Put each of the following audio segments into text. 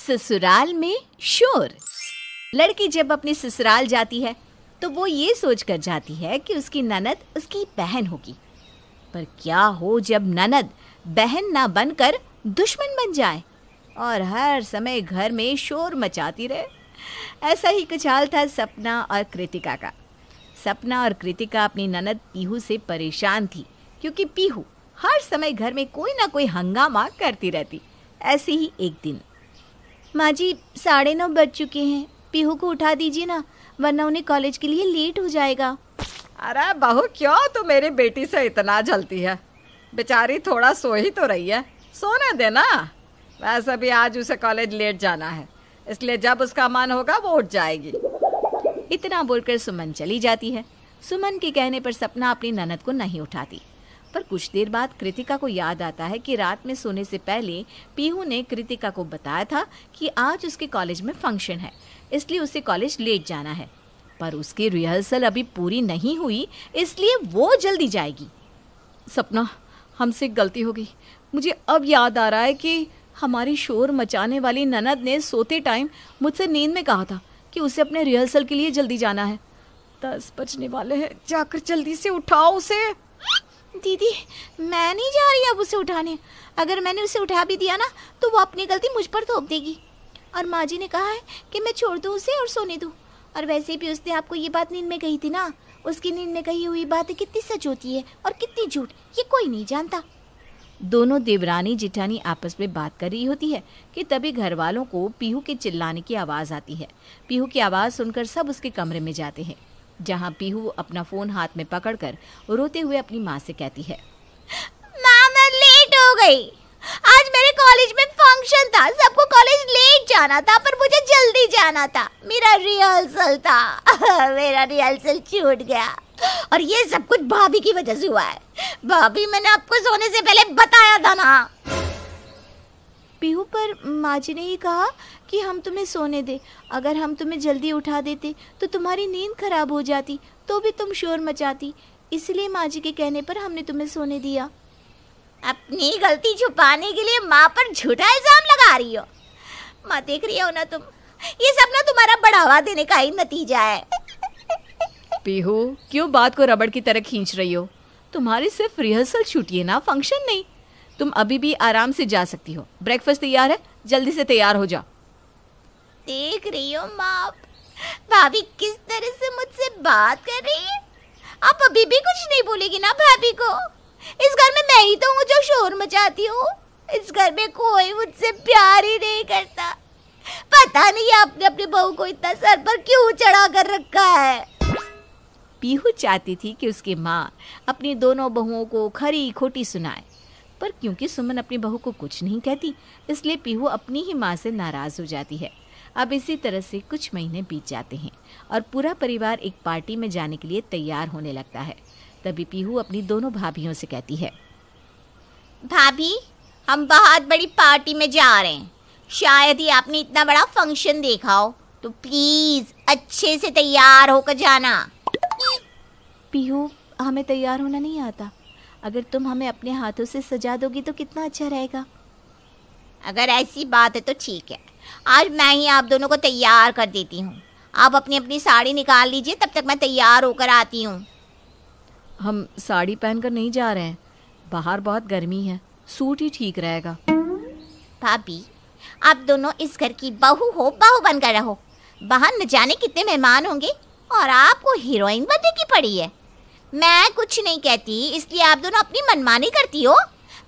ससुराल में शोर। लड़की जब अपनी ससुराल जाती है तो वो ये सोचकर जाती है कि उसकी ननद उसकी बहन होगी। पर क्या हो जब ननद बहन ना बनकर दुश्मन बन जाए और हर समय घर में शोर मचाती रहे। ऐसा ही कुछ हाल था सपना और कृतिका का। सपना और कृतिका अपनी ननद पीहू से परेशान थी क्योंकि पीहू हर समय घर में कोई ना कोई हंगामा करती रहती। ऐसे ही एक दिन, माँ जी 9:30 बज चुके हैं, पीहू को उठा दीजिए ना, वरना उन्हें कॉलेज के लिए लेट हो जाएगा। अरे बहू, क्यों तू मेरी बेटी से इतना जलती है? बेचारी थोड़ा सो ही तो रही है, सोने देना। वैसे भी आज उसे कॉलेज लेट जाना है, इसलिए जब उसका मन होगा वो उठ जाएगी। इतना बोलकर सुमन चली जाती है। सुमन के कहने पर सपना अपनी ननद को नहीं उठाती। पर कुछ देर बाद कृतिका को याद आता है कि रात में सोने से पहले पीहू ने कृतिका को बताया था कि आज उसके कॉलेज में फंक्शन है, इसलिए उसे कॉलेज लेट जाना है। पर उसकी रिहर्सल अभी पूरी नहीं हुई, इसलिए वो जल्दी जाएगी। सपना, हमसे गलती हो गई। मुझे अब याद आ रहा है कि हमारी शोर मचाने वाली ननद ने सोते टाइम मुझसे नींद में कहा था कि उसे अपने रिहर्सल के लिए जल्दी जाना है। 10 बजने वाले हैं, जाकर जल्दी से उठाओ उसे। दीदी, मैं नहीं जा रही अब उसे उठाने। अगर मैंने उसे उठा भी दिया ना तो वो अपनी गलती मुझ पर थोप देगी। और माँ जी ने कहा है कि मैं छोड़ दूँ उसे और सोने दूँ। और वैसे भी उसने आपको ये बात नींद में कही थी ना। उसकी नींद में कही हुई बातें कितनी सच होती है और कितनी झूठ, ये कोई नहीं जानता। दोनों देवरानी जिठानी आपस में बात कर रही होती है कि तभी घर वालों को पीहू के चिल्लाने की आवाज़ आती है। पीहू की आवाज़ सुनकर सब उसके कमरे में जाते हैं, जहाँ पीहू अपना फ़ोन हाथ में पकड़कर रोते हुए अपनी माँ से कहती है, माँ मैं लेट हो गई। आज मेरे कॉलेज में फंक्शन था, सबको कॉलेज लेट जाना था पर मुझे जल्दी जाना था। मेरा रिहर्सल था मेरा रिहर्सल छूट गया और ये सब कुछ भाभी की वजह से हुआ है। भाभी, मैंने आपको सोने से पहले बताया था ना। पीहू, पर माँ जी ने ही कहा कि हम तुम्हें सोने दे। अगर हम तुम्हें जल्दी उठा देते तो तुम्हारी नींद खराब हो जाती, तो भी तुम शोर मचाती। इसलिए माँ जी के कहने पर हमने तुम्हें सोने दिया। अपनी गलती छुपाने के लिए माँ पर झूठा इल्जाम लगा रही हो। माँ, देख रही हो ना तुम, ये सब ना तुम्हारा बढ़ावा देने का ही नतीजा है। पीहू, क्यों बात को रबड़ की तरह खींच रही हो? तुम्हारी सिर्फ रिहर्सल छूटी है ना, फंक्शन नहीं। तुम अभी भी आराम से जा सकती हो। ब्रेकफास्ट तैयार है, जल्दी से तैयार हो जा। देख रही हो माँ, भाभी किस तरह से मुझसे बात कर रही है। आप अभी भी कुछ नहीं बोलेगी ना भाभी को? इस घर में मैं ही तो हूँ जो शोर मचाती हूँ। इस घर में कोई मुझसे प्यार ही नहीं करता। पता नहीं आपने अपनी बहू को इतना सर पर क्यों चढ़ा कर रखा है। पीहू चाहती थी कि उसकी माँ अपनी दोनों बहुओं को खरी खोटी सुनाए, पर क्योंकि सुमन अपनी बहू को कुछ नहीं कहती, इसलिए पीहू अपनी ही माँ से नाराज़ हो जाती है। अब इसी तरह से कुछ महीने बीत जाते हैं और पूरा परिवार एक पार्टी में जाने के लिए तैयार होने लगता है। तभी पीहू अपनी दोनों भाभियों से कहती है, भाभी, हम बहुत बड़ी पार्टी में जा रहे हैं। शायद ही आपने इतना बड़ा फंक्शन देखा हो, तो प्लीज अच्छे से तैयार होकर जाना। पीहू, हमें तैयार होना नहीं आता। अगर तुम हमें अपने हाथों से सजा दोगी तो कितना अच्छा रहेगा। अगर ऐसी बात है तो ठीक है, आज मैं ही आप दोनों को तैयार कर देती हूँ। आप अपनी अपनी साड़ी निकाल लीजिए, तब तक मैं तैयार होकर आती हूँ। हम साड़ी पहनकर नहीं जा रहे हैं, बाहर बहुत गर्मी है, सूट ही ठीक रहेगा। भाभी, आप दोनों इस घर की बहू हो, बहू बनकर रहो। बाहर न जाने कितने मेहमान होंगे और आपको हीरोइन बनने की पड़ी है। मैं कुछ नहीं कहती, इसलिए आप दोनों अपनी मनमानी करती हो।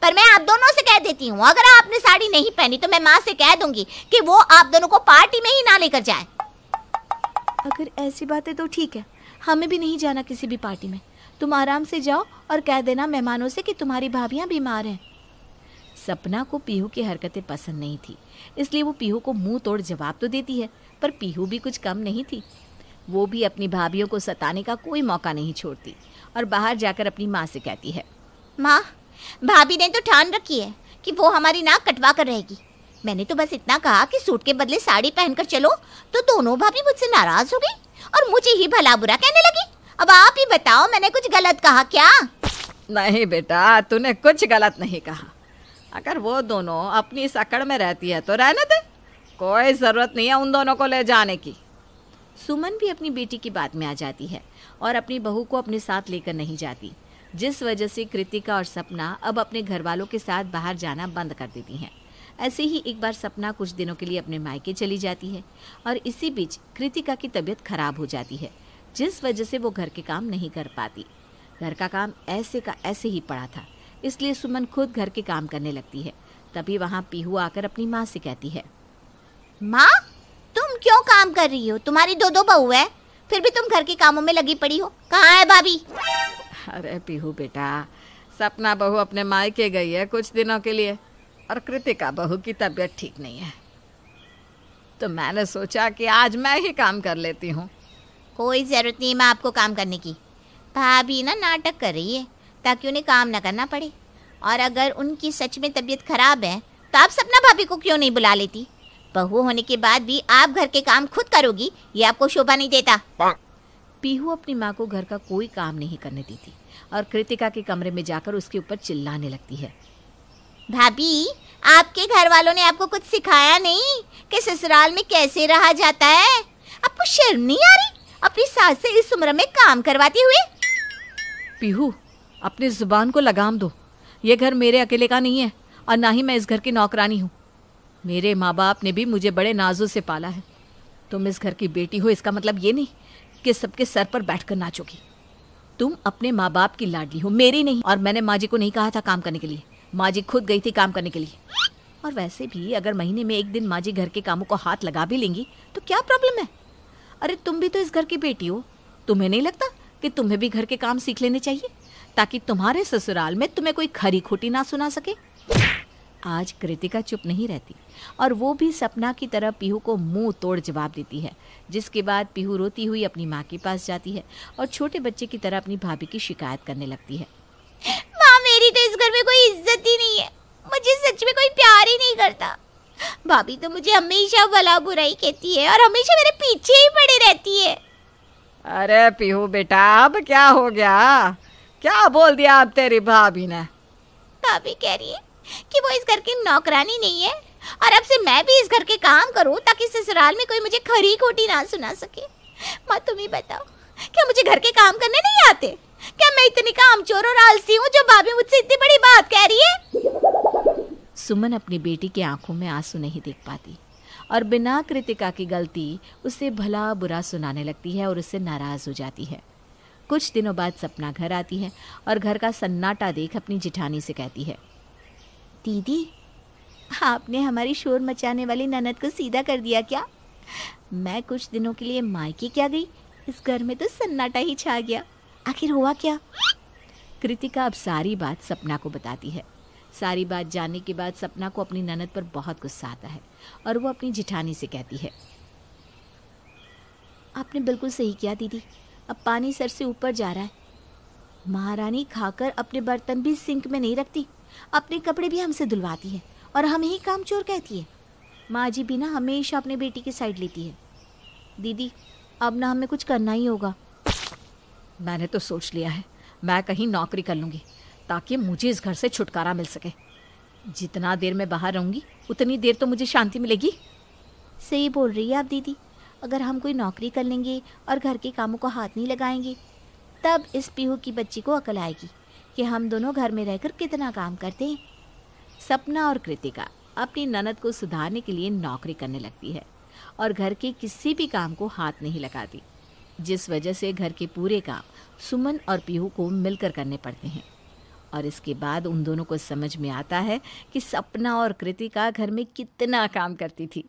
पर मैं आप दोनों से कह देती हूँ, अगर आपने साड़ी नहीं पहनी तो मैं माँ से कह दूंगी कि वो आप दोनों को पार्टी में ही ना लेकर जाए। अगर ऐसी बात है तो ठीक है, हमें भी नहीं जाना किसी भी पार्टी में। तुम आराम से जाओ और कह देना मेहमानों से कि तुम्हारी भाभियाँ बीमार हैं। सपना को पीहू की हरकतें पसंद नहीं थी, इसलिए वो पीहू को मुंह तोड़ जवाब तो देती है, पर पीहू भी कुछ कम नहीं थी। वो भी अपनी भाभियों को सताने का कोई मौका नहीं छोड़ती और बाहर जाकर अपनी माँ से कहती है, माँ, भाभी ने तो ठान रखी है कि वो हमारी नाक कटवा कर रहेगी। मैंने तो बस इतना कहा कि सूट के बदले साड़ी पहनकर चलो, तो दोनों भाभी मुझसे नाराज हो गई और मुझे ही भला बुरा कहने लगी। अब आप ही बताओ, मैंने कुछ गलत कहा क्या? नहीं बेटा, तूने कुछ गलत नहीं कहा। अगर वो दोनों अपनी इस अकड़ में रहती है तो रहने दे, कोई जरूरत नहीं है उन दोनों को ले जाने की। सुमन भी अपनी बेटी की बात में आ जाती है और अपनी बहू को अपने साथ लेकर नहीं जाती, जिस वजह से कृतिका और सपना अब अपने घर वालों के साथ बाहर जाना बंद कर देती हैं। ऐसे ही एक बार सपना कुछ दिनों के लिए अपने मायके चली जाती है और इसी बीच कृतिका की तबीयत खराब हो जाती है, जिस वजह से वो घर के काम नहीं कर पाती। घर का काम ऐसे का ऐसे ही पड़ा था, इसलिए सुमन खुद घर के काम करने लगती है। तभी वहाँ पीहू आकर अपनी माँ से कहती है, माँ, तुम क्यों काम कर रही हो? तुम्हारी दो दो बहू है, फिर भी तुम घर के कामों में लगी पड़ी हो। कहाँ है भाभी? अरे पीहू बेटा, सपना बहू अपने मायके गई है कुछ दिनों के लिए और कृतिका बहू की तबीयत ठीक नहीं है, तो मैंने सोचा कि आज मैं ही काम कर लेती हूँ। कोई जरूरत नहीं है माँ आपको काम करने की। भाभी ना नाटक कर रही है ताकि उन्हें काम ना करना पड़े, और अगर उनकी सच में तबीयत खराब है तो आप सपना भाभी को क्यों नहीं बुला लेती? बहू होने के बाद भी आप घर के काम खुद करोगी, ये आपको शोभा नहीं देता। पीहू अपनी माँ को घर का कोई काम नहीं करने देती और कृतिका के कमरे में जाकर उसके ऊपर चिल्लाने लगती है। भाभी, आपके घर वालों ने आपको कुछ सिखाया नहीं कि ससुराल में कैसे रहा जाता है? आपको शर्म नहीं आ रही अपनी सास से इस उम्र में काम करवाते हुए? पीहू, अपनी जुबान को लगाम दो। ये घर मेरे अकेले का नहीं है और ना ही मैं इस घर की नौकरानी हूँ। मेरे माँ बाप ने भी मुझे बड़े नाजों से पाला है। तुम इस घर की बेटी हो, इसका मतलब ये नहीं कि सबके सर पर बैठकर नाचोगी। तुम अपने माँ बाप की लाडली हो, मेरी नहीं। और मैंने माँ जी को नहीं कहा था काम करने के लिए, माँ जी खुद गई थी काम करने के लिए। और वैसे भी अगर महीने में एक दिन माँ जी घर के कामों को हाथ लगा भी लेंगी तो क्या प्रॉब्लम है? अरे तुम भी तो इस घर की बेटी हो, तुम्हें नहीं लगता कि तुम्हें भी घर के काम सीख लेने चाहिए ताकि तुम्हारे ससुराल में तुम्हें कोई खरी खोटी ना सुना सके? आज कृतिका चुप नहीं रहती और वो भी सपना की तरह पीहू को मुंह तोड़ जवाब देती है, जिसके बाद पीहू रोती हुई अपनी माँ के पास जाती है और छोटे बच्चे की तरह अपनी भाभी की शिकायत करने लगती है। माँ, मेरी तो इस घर में कोई इज्जत ही नहीं है, मुझे सच में कोई प्यार ही नहीं करता। भाभी तो मुझे हमेशा भला बुराई कहती है और हमेशा मेरे पीछे ही पड़ी रहती है। अरे पीहू बेटा, अब क्या हो गया? क्या बोल दिया अब तेरी भाभी ने? भाभी कह रही है कि वो इस घर की नौकरानी नहीं है और अब से मैं भी इस घर के काम करूं ताकि ससुराल में कोई मुझे खरी खोटी ना सुना सके। माँ, तुम ही बताओ, क्या मुझे घर के काम करने नहीं आते? क्या मैं इतनी कामचोर और आलसी हूँ जो भाभी मुझसे इतनी बड़ी बात कह रही है? सुमन अपनी बेटी की आंखों में आंसू नहीं देख पाती और बिना कृतिका की गलती उसे भला बुरा सुनाने लगती है और उससे नाराज हो जाती है। कुछ दिनों बाद सपना घर आती है और घर का सन्नाटा देख अपनी जिठानी से कहती है, दीदी, आपने हमारी शोर मचाने वाली ननद को सीधा कर दिया क्या? मैं कुछ दिनों के लिए मायके क्या गई, इस घर में तो सन्नाटा ही छा गया। आखिर हुआ क्या? कृतिका अब सारी बात सपना को बताती है। सारी बात जानने के बाद सपना को अपनी ननद पर बहुत गुस्सा आता है और वो अपनी जिठानी से कहती है, आपने बिल्कुल सही किया दीदी, अब पानी सर से ऊपर जा रहा है। महारानी खाकर अपने बर्तन भी सिंक में नहीं रखती, अपने कपड़े भी हमसे धुलवाती है और हमें ही कामचोर कहती है। माँ जी भी ना हमेशा अपने बेटी की साइड लेती है। दीदी, अब ना हमें कुछ करना ही होगा। मैंने तो सोच लिया है, मैं कहीं नौकरी कर लूँगी ताकि मुझे इस घर से छुटकारा मिल सके। जितना देर मैं बाहर रहूँगी उतनी देर तो मुझे शांति मिलेगी। सही बोल रही है आप दीदी, अगर हम कोई नौकरी कर लेंगे और घर के कामों को हाथ नहीं लगाएंगे तब इस पीहू की बच्ची को अकल आएगी कि हम दोनों घर में रहकर कितना काम करते हैं। सपना और कृतिका अपनी ननद को सुधारने के लिए नौकरी करने लगती है और घर के किसी भी काम को हाथ नहीं लगाती, जिस वजह से घर के पूरे काम सुमन और पीहू को मिलकर करने पड़ते हैं। और इसके बाद उन दोनों को समझ में आता है कि सपना और कृतिका घर में कितना काम करती थी।